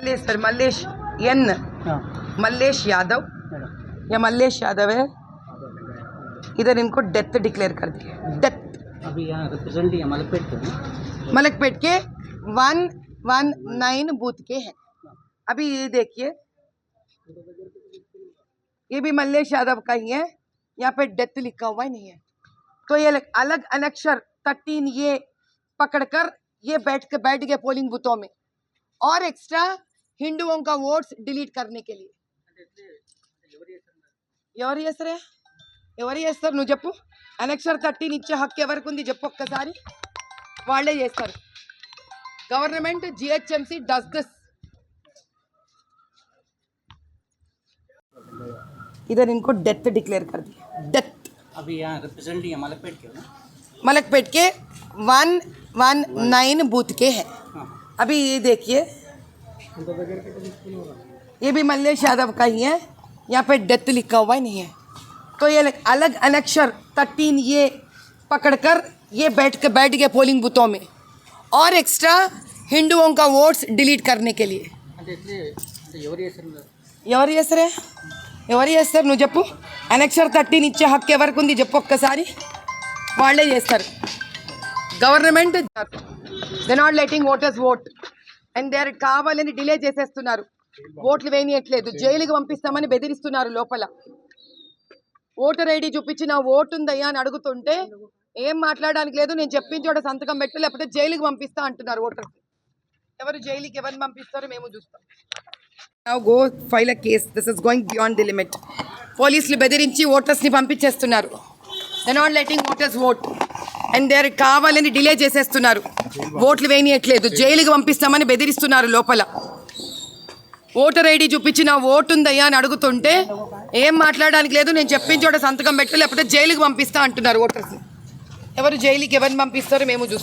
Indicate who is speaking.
Speaker 1: Sir Mallesh N Mallesh Yadav या मल्लेश यादव है। इधर इनको डेथ डिक्लेयर कर दिया। डेथ
Speaker 2: अभी यहाँ रिप्रेजेंट
Speaker 1: मलकपेट के 119 बूथ के हैं। अभी ये देखिए, ये भी मल्लेश यादव का ही है। यहाँ पे डेथ लिखा हुआ ही नहीं है, तो ये अलग अनक्षर 13 ये पकड़कर ये बैठ गए पोलिंग बूथों में और एक्स्ट्रा हिंदुओं का वोट्स डिलीट करने के लिए। ఎవరు చేస్తారు నువ్వు చెప్పు। అనక్షర్ 13 ఇచ్చే హక్కు ఎవరికి ఉంది చెప్పు ఒక్కసారి। వాళ్ళే చేస్తారు। Government GHMC does this. इधर इनको डेथ डिक्लेयर कर दिया। डेथ
Speaker 2: अभी यहाँ रिप्रेजेंट
Speaker 1: मलकपेट के 119 बूथ के हैं। अभी ये देखिए, ये भी मल्लेश यादव का ही है। यहाँ पे डेथ लिखा हुआ ही नहीं है, तो ये अलग अनक्षर 13 ये पकड़कर ये बैठ गए पोलिंग बूथों में और एक्स्ट्रा हिंदुओं का वोट्स डिलीट करने के लिए। ఎవరు చేస్తారు నువ్వు చెప్పు। అనక్షర్ 13 ఇచ్చే హక్కు ఎవరికి ఉంది చెప్పు ఒక్కసారి। వాళ్ళే చేస్తారు। Government they not letting voters vote and they are కావాలని డిలే చేసేస్తున్నారు। ఓట్లు వేయనియట్లేదు, జైలుకి పంపిస్తామని బెదిరిస్తున్నారు। లోపల ఓటర్ ఐడి చూపించి నా ఓటు ఉందయ్యా అని అడుగుతుంటే ఏం మాట్లాడడానికి లేదు, నేను చెప్పిన చోట సంతకం పెట్టు లేకపోతే జైలుకి పంపిస్తా అంటున్నారు ఓటర్స్। ఎవరు జైలుకి ఎవరిని పంపిస్తారో మేము చూస్తాం। Now go file a case. This is going beyond the limit. పోలీసులు బెదిరించి ఓటర్స్ని పంపించేస్తున్నారు। They not letting voters vote and they are కావాలని డిలే చేసేస్తున్నారు। ఓట్లు వేయనియట్లేదు, జైలుకి పంపిస్తామని బెదిరిస్తున్నారు। లోపల ఓటర్ ఐడి చూపించి నా ఓటు ఉందయ్యా అని అడుగుతుంటే ఏం మాట్లాడడానికి లేదు, నేను చెప్పిన చోట సంతకం పెట్టు లేకపోతే జైలుకి పంపిస్తా అంటున్నారు ఓటర్స్। ఎవరు జైలుకి ఎవరిని పంపిస్తారో మేము చూస్తాం।